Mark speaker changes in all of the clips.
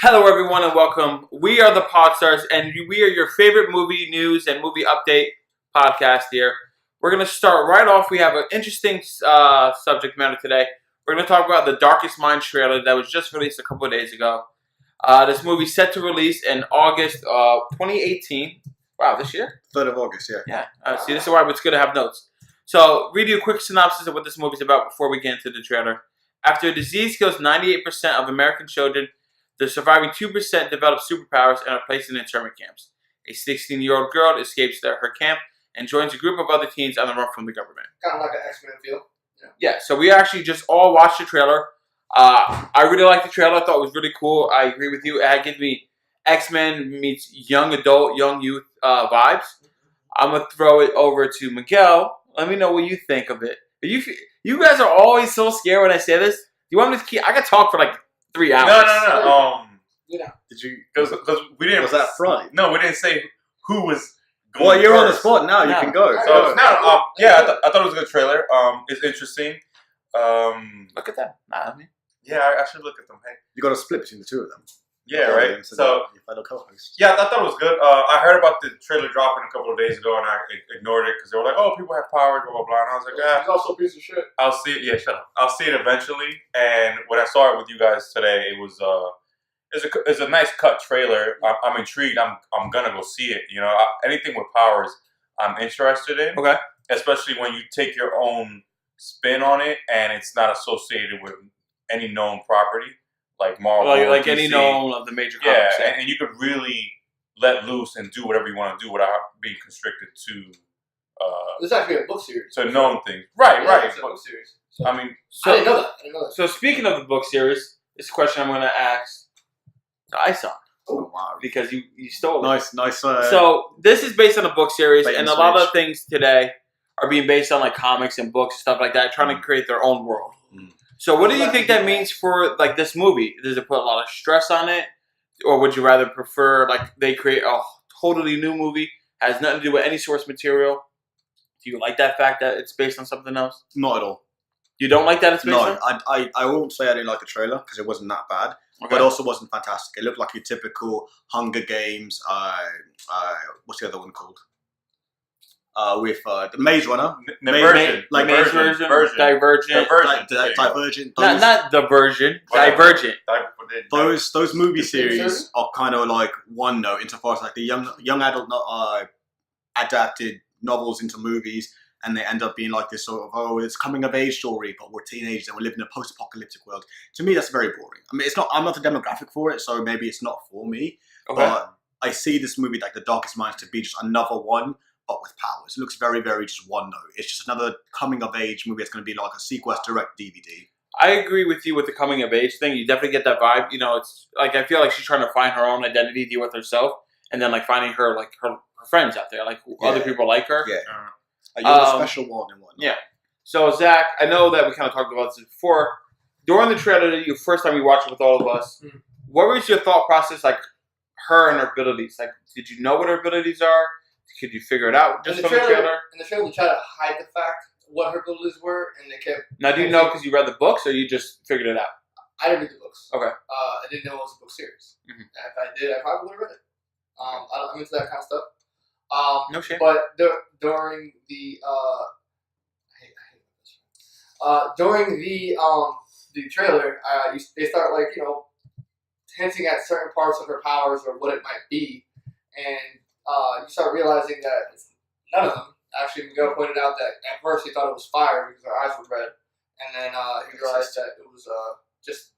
Speaker 1: Hello, everyone, and welcome. We are the Podstars, and we are your favorite movie news and movie update podcast here. We're going to start right off. We have an interesting subject matter today. We're going to talk about the Darkest Minds trailer that was just released a couple of days ago. This movie set to release in August 2018. Wow, this year?
Speaker 2: 3rd of August, yeah.
Speaker 1: Yeah. See, this is why it's good to have notes. So, read you a quick synopsis of what this movie's about before we get into the trailer. After a disease kills 98% of American children, the surviving 2% develop superpowers and are placed in internment camps. A 16-year-old girl escapes her camp and joins a group of other teens on the run from the government.
Speaker 3: Kind of like an X-Men feel.
Speaker 1: Yeah, so we actually just all watched the trailer. I really liked the trailer. I thought it was really cool. I agree with you. It gives me X-Men meets young adult, young youth vibes. I'm going to throw it over to Miguel. Let me know what you think of it. You guys are always so scared when I say this. Do you want me to keep? I could talk for like 3 hours.
Speaker 3: No.
Speaker 2: Did you?
Speaker 4: Because we didn't.
Speaker 2: Was that Friday?
Speaker 4: No, we didn't say who was. Going
Speaker 2: Well, you're on the
Speaker 4: first.
Speaker 2: spot now.
Speaker 1: No.
Speaker 2: You can go.
Speaker 4: So I thought it was a good trailer. It's interesting.
Speaker 1: Look at that. Nah, I mean.
Speaker 4: Yeah, I should look at them. Hey.
Speaker 2: You got to split between the two of them.
Speaker 4: Yeah, right. So
Speaker 2: your fellow co-host.
Speaker 4: yeah, I thought it was good. I heard about the trailer dropping a couple of days ago, and I ignored it because they were like, "Oh, people have powers, blah blah blah." And I was like, "Ah."
Speaker 3: He's also a piece of shit.
Speaker 4: I'll see it. Yeah, shut up. I'll see it eventually. And when I saw it with you guys today, it was it's a nice cut trailer. I'm intrigued. I'm gonna go see it. You know, anything with powers, I'm interested in.
Speaker 1: Okay.
Speaker 4: Especially when you take your own spin on it and it's not associated with any known property like Marvel,
Speaker 1: Like
Speaker 4: DC.
Speaker 1: any known of the major
Speaker 4: Yeah,
Speaker 1: comics.
Speaker 4: and you could really let loose and do whatever you want to do without being constricted to
Speaker 3: This is actually a book series.
Speaker 4: known things. Right.
Speaker 3: It's a book series. So,
Speaker 4: I mean,
Speaker 3: I didn't know that.
Speaker 1: So speaking of the book series, this is a question I'm going to ask Dyson
Speaker 2: Oh wow.
Speaker 1: because you stole it.
Speaker 2: Nice.
Speaker 1: So this is based on a book series,
Speaker 2: Bait
Speaker 1: and
Speaker 2: and
Speaker 1: a lot of
Speaker 2: switch.
Speaker 1: things today are being based on like comics and books and stuff like that, trying to create their own world.
Speaker 2: Mm.
Speaker 1: So what do you think that means for like this movie? Does it put a lot of stress on it, or would you rather prefer like they create a totally new movie, has nothing to do with any source material? Do you like that fact that it's based on something else?
Speaker 2: Not at all.
Speaker 1: You don't like that it's based
Speaker 2: No,
Speaker 1: on?
Speaker 2: I won't say I didn't like the trailer because it wasn't that bad,
Speaker 1: Okay.
Speaker 2: but it also wasn't fantastic. It looked like your typical Hunger Games. What's the other one called? With the Maze Runner,
Speaker 4: Divergent.
Speaker 2: like
Speaker 1: Maze version, Divergent.
Speaker 2: Divergent.
Speaker 1: Not the version,
Speaker 4: Whatever.
Speaker 1: Divergent.
Speaker 2: Those movie
Speaker 3: Divergent?
Speaker 2: series are kind of like one note insofar as like the young adult adapted novels into movies, and they end up being like this sort of it's coming of age story, but we're teenagers and we live in a post-apocalyptic world. To me, that's very boring. I mean, it's not. I'm not the demographic for it, so maybe it's not for me.
Speaker 1: Okay.
Speaker 2: But I see this movie like The Darkest Minds to be just another one, but with powers. It looks very, very just one note. It's just another coming of age movie. It's going to be like a Sequest direct DVD.
Speaker 1: I agree with you with the coming of age thing. You definitely get that vibe. You know, it's like I feel like she's trying to find her own identity, deal with herself, and then like finding her friends out there, like other
Speaker 2: Yeah.
Speaker 1: people like her.
Speaker 2: Yeah. You're the special one and whatnot.
Speaker 1: Yeah. So Zach, I know that we kind of talked about this before. During the trailer, the first time you watched it with all of us, what was your thought process like? Her and her abilities. Like, did you know what her abilities are? Could you figure it out just from the trailer?
Speaker 3: In the trailer, they tried to hide the fact what her abilities were, and they kept.
Speaker 1: Now, do you know because you read the books, or you just figured it out?
Speaker 3: I didn't read the books.
Speaker 1: Okay.
Speaker 3: I didn't know it was a book series.
Speaker 1: Mhm.
Speaker 3: And if I did, I probably would have read it. I'm into that kind of stuff.
Speaker 1: No shit.
Speaker 3: But during the during the trailer, they start like hinting at certain parts of her powers or what it might be, and you start realizing that it's none of them. Actually, Miguel pointed out that at first he thought it was fire because her eyes were red, and then he realized that it was just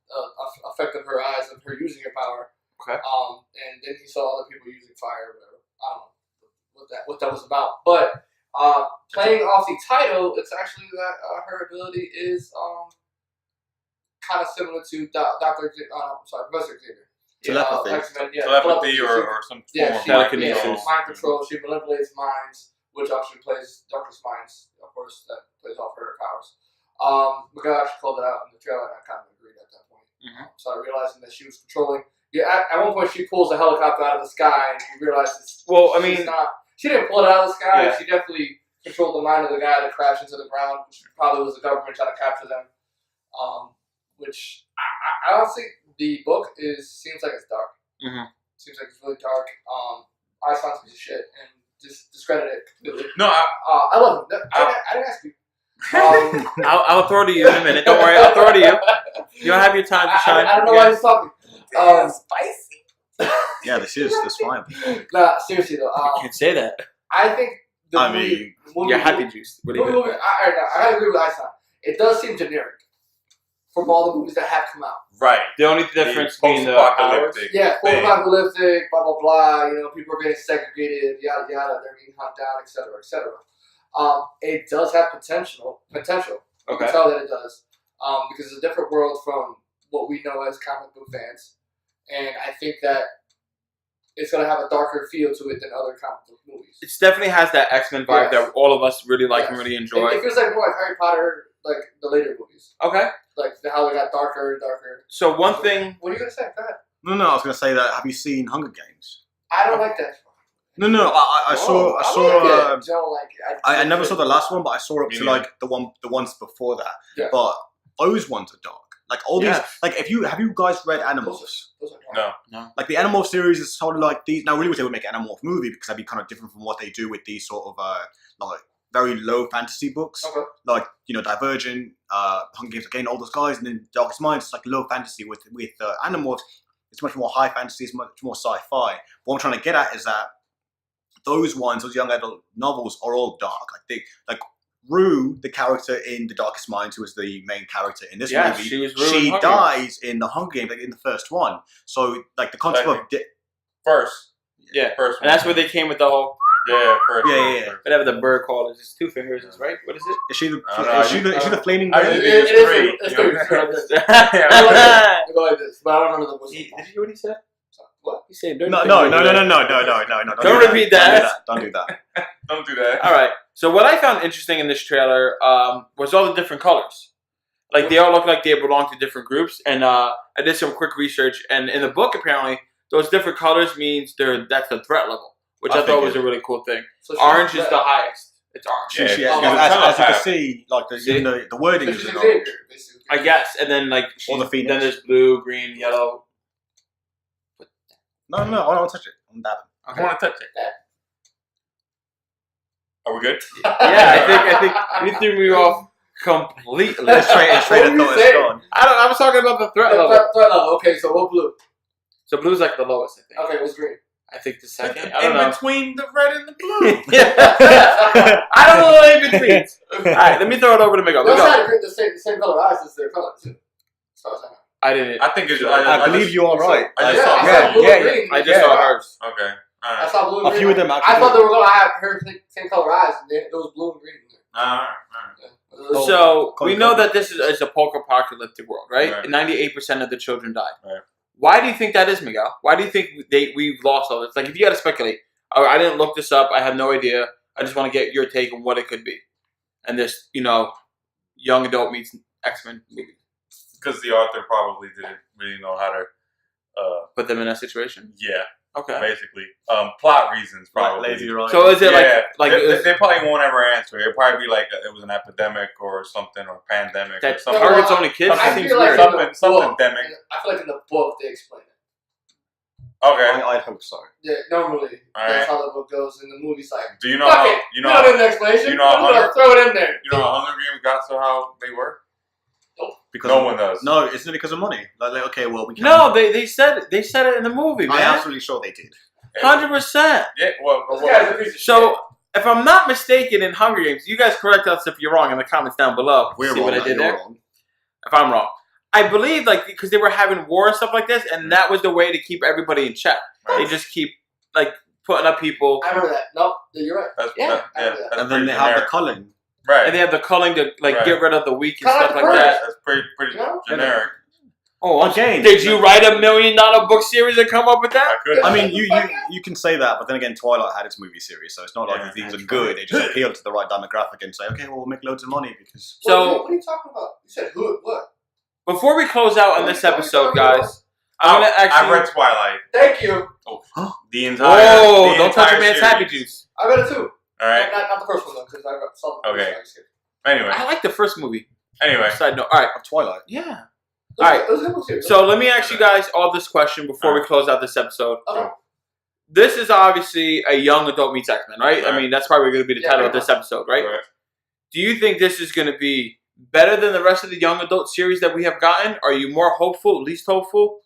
Speaker 3: effect of her eyes and her using her power.
Speaker 1: Okay.
Speaker 3: And then he saw other people using fire or whatever. I don't know what that was about, but playing off the title, it's actually that her ability is kind of similar to Professor Xavier.
Speaker 2: Telepathy.
Speaker 3: X-Men, yeah,
Speaker 4: Telepathy or some form of
Speaker 1: telekinesis.
Speaker 3: mind control. She manipulates minds, which actually plays Darkest Minds, of course, that plays off her powers. Miguel actually called it out in the trailer, and I kind of agreed at that point.
Speaker 1: Mhm.
Speaker 3: Started realizing that she was controlling. Yeah, at one point she pulls a helicopter out of the sky, and you realize it's,
Speaker 1: Well, I
Speaker 3: she's
Speaker 1: mean,
Speaker 3: not. She didn't pull it out of the sky.
Speaker 1: Yeah.
Speaker 3: She definitely controlled the mind of the guy that crashed into the ground, which probably was the government trying to capture them. Which I honestly the book seems like it's dark.
Speaker 1: Mhm.
Speaker 3: Seems like it's really dark. Iceland's a piece of shit, and just discredit it completely.
Speaker 4: No,
Speaker 3: I love him. I didn't ask you.
Speaker 1: I'll throw it to you in a minute. Don't worry, I'll throw it to you. You'll have your time to shine.
Speaker 3: I don't know why he's talking.
Speaker 4: spicy.
Speaker 2: Yeah, this is fine.
Speaker 3: Nah, seriously though.
Speaker 1: You can't say that.
Speaker 3: I think the
Speaker 2: I
Speaker 3: movie,
Speaker 2: mean,
Speaker 3: movie,
Speaker 1: You're happy juice. What do you
Speaker 3: movie,
Speaker 1: think?
Speaker 3: I agree with Iceland. It does seem generic from all the movies that have come out.
Speaker 4: Right.
Speaker 1: The only difference being the powers.
Speaker 4: post-apocalyptic.
Speaker 3: Yeah,
Speaker 4: thing.
Speaker 3: post-apocalyptic, blah blah blah. You know, people are getting segregated, yada yada. They're being hunted down, etc., etc. It does have potential. You
Speaker 1: Okay.
Speaker 3: can tell that it does, because it's a different world from what we know as comic book fans, and I think that it's gonna have a darker feel to it than other comic book movies.
Speaker 1: It definitely has that X-Men vibe
Speaker 3: Yes.
Speaker 1: that all of us really like and
Speaker 3: Yes.
Speaker 1: really
Speaker 3: It
Speaker 1: enjoy.
Speaker 3: feels like more like Harry Potter, like the later movies,
Speaker 1: Okay.
Speaker 3: like how they got darker and darker.
Speaker 1: So one thing.
Speaker 3: What are you gonna say? Go ahead.
Speaker 2: No, I was going to say that. Have you seen Hunger Games?
Speaker 3: I don't like that.
Speaker 2: No, I saw. I
Speaker 3: Whoa,
Speaker 2: saw.
Speaker 3: like it. Don't like it.
Speaker 2: I never saw the last one, but I saw up
Speaker 4: Me
Speaker 2: to
Speaker 4: neither.
Speaker 2: like the ones before that.
Speaker 3: Yeah.
Speaker 2: But those ones are dark. Like all these,
Speaker 1: Yes.
Speaker 2: like have you guys read Animals?
Speaker 3: Those are dark.
Speaker 4: No.
Speaker 2: Like the Animal series is sort of like these. Now, really, wish they would make an Animorph movie because that'd be kind of different from what they do with these sort of like very low fantasy books,
Speaker 3: Okay.
Speaker 2: like Divergent, Hunger Games, again, all those guys, and then Darkest Minds. It's like low fantasy with Animorphs. It's much more high fantasy. It's much more sci-fi. What I'm trying to get at is that those young adult novels are all dark. Like Rue, the character in The Darkest Minds, who was the main character in this
Speaker 1: Yes,
Speaker 2: movie,
Speaker 1: she was Rue in
Speaker 2: she
Speaker 1: Hunger
Speaker 2: dies in the Hunger Games, like in the first one. So like the concept of
Speaker 4: First.
Speaker 1: Yeah.
Speaker 4: First one.
Speaker 1: And that's where they came with the whole
Speaker 4: Yeah, first.
Speaker 2: Yeah.
Speaker 4: First.
Speaker 1: whatever the bird called is. It's 2 fingers, is right? What is it?
Speaker 2: is she the
Speaker 4: I don't know,
Speaker 2: is she the flaming
Speaker 4: I
Speaker 2: bird?
Speaker 4: think
Speaker 3: It
Speaker 4: it's three.
Speaker 3: is. It's three.
Speaker 4: Yeah.
Speaker 3: I go like this, but I don't remember the whistle.
Speaker 1: Did you hear what he said?
Speaker 3: What?
Speaker 1: He said
Speaker 2: No. Don't
Speaker 1: repeat that.
Speaker 2: Don't do that.
Speaker 4: Don't do that.
Speaker 1: All right. So what I found interesting in this trailer was all the different colors. Like they all look like they belong to different groups. And I did some quick research, and in the book apparently those different colors means that's the threat level, which I thought was a really cool thing.
Speaker 3: So she's
Speaker 1: Orange is
Speaker 3: red.
Speaker 1: the highest. It's orange.
Speaker 2: She,
Speaker 4: Yeah,
Speaker 2: as you can
Speaker 4: have.
Speaker 2: see, like
Speaker 1: See?
Speaker 2: even the wording
Speaker 3: So
Speaker 2: is
Speaker 3: she's
Speaker 2: in
Speaker 3: Xavier,
Speaker 2: orange.
Speaker 3: basically.
Speaker 1: I guess, and then like
Speaker 2: Or the Phoenix.
Speaker 1: then there's blue, green, yellow.
Speaker 2: No, I don't touch it. I'm dabbing.
Speaker 4: I want to touch it. Are we good?
Speaker 1: Yeah, I think you threw me off completely.
Speaker 2: Straight
Speaker 3: What
Speaker 2: thought
Speaker 3: were you
Speaker 2: it's
Speaker 3: saying?
Speaker 2: gone.
Speaker 1: I was talking about the threat
Speaker 3: Yeah,
Speaker 1: level.
Speaker 3: threat level. Okay, so what blue?
Speaker 1: So blue's like the lowest, I think.
Speaker 3: Okay, what's green?
Speaker 1: I think the second. I don't
Speaker 4: In
Speaker 1: know.
Speaker 4: between the red and the blue.
Speaker 1: I don't know the in between. All right, let me throw it over to Miguel.
Speaker 3: Those
Speaker 1: Miguel.
Speaker 3: had the same color eyes as their color too. As far as I know.
Speaker 1: I didn't.
Speaker 4: I think it's.
Speaker 2: I believe you are right.
Speaker 4: I just
Speaker 3: Yeah,
Speaker 4: saw
Speaker 3: I
Speaker 4: her.
Speaker 3: saw blue and green.
Speaker 1: I just saw hers.
Speaker 4: Okay. All
Speaker 3: I
Speaker 4: right.
Speaker 3: saw blue and
Speaker 2: A
Speaker 3: green.
Speaker 2: few of them
Speaker 3: I
Speaker 2: actually.
Speaker 3: thought they were gonna have her same color eyes, and there was blue and green in there.
Speaker 4: All right.
Speaker 3: Yeah.
Speaker 1: So
Speaker 2: Cool.
Speaker 1: we know that this is a post-apocalyptic world, right?
Speaker 4: Right.
Speaker 1: 98% of the children died.
Speaker 4: Right.
Speaker 1: Why do you think that is, Miguel? Why do you think we've lost all this? Like, if you had to speculate, I didn't look this up. I have no idea. I just want to get your take on what it could be. And this, young adult meets X-Men movie.
Speaker 4: Because the author probably didn't really know how to.
Speaker 1: Put them in that situation.
Speaker 4: Yeah.
Speaker 1: Okay.
Speaker 4: Basically, plot reasons probably.
Speaker 2: Lazy right.
Speaker 1: So is it
Speaker 4: Yeah,
Speaker 1: like
Speaker 4: they probably won't ever answer. It'll probably be like it was an epidemic or something or pandemic or
Speaker 1: that
Speaker 4: something.
Speaker 1: targets only kids?
Speaker 4: I
Speaker 1: That
Speaker 3: feel
Speaker 1: seems
Speaker 3: like
Speaker 1: weird.
Speaker 3: in the
Speaker 4: Something
Speaker 3: book,
Speaker 4: endemic.
Speaker 3: I feel like in the book they explain it.
Speaker 4: Okay.
Speaker 2: I'd hope so.
Speaker 3: Yeah, normally
Speaker 4: Alright.
Speaker 3: that's how the book goes. In the movie's like,
Speaker 4: Do you know
Speaker 3: fuck
Speaker 4: how
Speaker 3: it.
Speaker 4: you
Speaker 3: We
Speaker 4: know
Speaker 3: don't
Speaker 4: how,
Speaker 3: need an explanation.
Speaker 4: you know how
Speaker 3: I'm gonna
Speaker 4: Hunger-
Speaker 3: throw it in there.
Speaker 4: you know how Hunger Games got to how they were?
Speaker 2: Because
Speaker 4: No one does.
Speaker 2: No, isn't it because of money? Like okay, well we can't.
Speaker 1: No, they said it in the movie,
Speaker 2: I'm
Speaker 1: man.
Speaker 2: absolutely sure they did.
Speaker 1: 100%.
Speaker 4: Yeah. Well.
Speaker 3: This guy's a piece of shit.
Speaker 1: So, if I'm not mistaken, in Hunger Games, you guys correct us if you're wrong in the comments down below.
Speaker 2: We're
Speaker 1: See
Speaker 2: wrong.
Speaker 1: what I did
Speaker 2: you're
Speaker 1: there?
Speaker 2: wrong.
Speaker 1: If I'm wrong. I believe, because they were having war and stuff like this, and that was the way to keep everybody in check.
Speaker 4: Right.
Speaker 1: They just keep, putting up people.
Speaker 3: I remember that. Nope, you're right.
Speaker 4: That's,
Speaker 1: Yeah.
Speaker 4: that, yeah.
Speaker 3: And
Speaker 4: That's
Speaker 2: And then
Speaker 4: pretty
Speaker 2: they have the
Speaker 4: generic.
Speaker 2: culling.
Speaker 4: Right.
Speaker 1: And they have the culling to,
Speaker 4: Right.
Speaker 1: get rid of the weak and
Speaker 3: Kinda
Speaker 1: stuff
Speaker 3: like
Speaker 1: like
Speaker 3: the
Speaker 1: that.
Speaker 4: That's pretty
Speaker 3: You know?
Speaker 4: generic.
Speaker 1: Oh,
Speaker 2: Again.
Speaker 1: did you write $1 million book series and come up with
Speaker 4: I
Speaker 1: that?
Speaker 4: could.
Speaker 2: I mean, you can say that, but then again, Twilight had its movie series, so it's not like
Speaker 4: Yeah,
Speaker 2: these are
Speaker 1: that's
Speaker 2: good. They just appeal to the right demographic and say, okay, well, we'll make loads of money because.
Speaker 1: So,
Speaker 3: what are you talking about? You said who? What?
Speaker 1: before we close out on
Speaker 3: What
Speaker 1: this
Speaker 3: are you
Speaker 1: episode,
Speaker 3: talking
Speaker 1: guys, I'm going to actually...
Speaker 4: I read Twilight.
Speaker 3: Thank you.
Speaker 4: The entire.
Speaker 1: Whoa,
Speaker 4: the
Speaker 1: don't touch a
Speaker 4: entire
Speaker 1: man's
Speaker 4: series.
Speaker 1: happy juice.
Speaker 3: I read it too.
Speaker 4: All right.
Speaker 3: Not the first one though, because I saw the
Speaker 4: Okay.
Speaker 3: first one.
Speaker 4: Anyway.
Speaker 1: I like the first movie.
Speaker 4: Anyway.
Speaker 1: Side note. All right.
Speaker 2: Of Twilight.
Speaker 1: Yeah. Alright,
Speaker 3: It was a good movie.
Speaker 1: So let me ask you guys all this question before we close out this episode.
Speaker 3: Okay.
Speaker 1: This is obviously a young adult meets X-Men, right? I
Speaker 4: Right.
Speaker 1: mean, that's probably going to be the
Speaker 3: Yeah,
Speaker 1: title
Speaker 3: pretty
Speaker 1: of this episode, right?
Speaker 4: Right.
Speaker 1: Do you think this is going to be better than the rest of the young adult series that we have gotten? Are you more hopeful, least hopeful,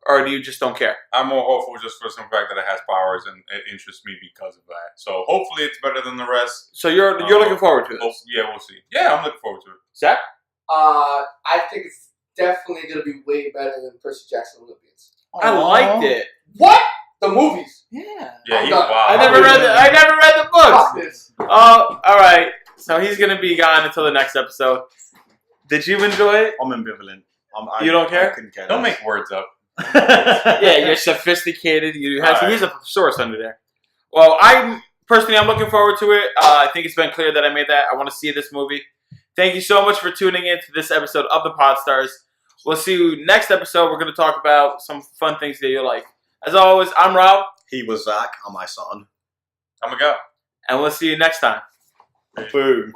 Speaker 1: or do you just don't care?
Speaker 4: I'm more hopeful just for some fact that it has powers and it interests me because of that. So hopefully it's better than the rest.
Speaker 1: So you're looking forward to
Speaker 4: Oh,
Speaker 1: this,
Speaker 4: yeah, we'll see. Yeah, I'm looking forward to it.
Speaker 1: Zach?
Speaker 3: I think it's definitely going to be way better than Percy Jackson Olympians.
Speaker 1: I liked it.
Speaker 3: What? The movies.
Speaker 1: Yeah.
Speaker 4: Yeah,
Speaker 3: I'm
Speaker 4: he's
Speaker 3: done.
Speaker 4: wild.
Speaker 1: I never read the books.
Speaker 3: Fuck this.
Speaker 1: Oh, all right. So he's gonna be gone until the next episode. Did you enjoy it?
Speaker 2: I'm ambivalent.
Speaker 1: You don't care?
Speaker 2: I couldn't care.
Speaker 4: Don't
Speaker 2: less.
Speaker 4: make words up.
Speaker 1: Yeah, you're sophisticated. He's a source under there. Well, I'm looking forward to it. I think it's been clear that I made that. I want to see this movie. Thank you so much for tuning in to this episode of the Podstars. We'll see you next episode. We're going to talk about some fun things that you'll like. As always, I'm Rob,
Speaker 2: He was Zach. I'm my son.
Speaker 4: I'm gonna go.
Speaker 1: and we'll see you next time.
Speaker 2: Boom.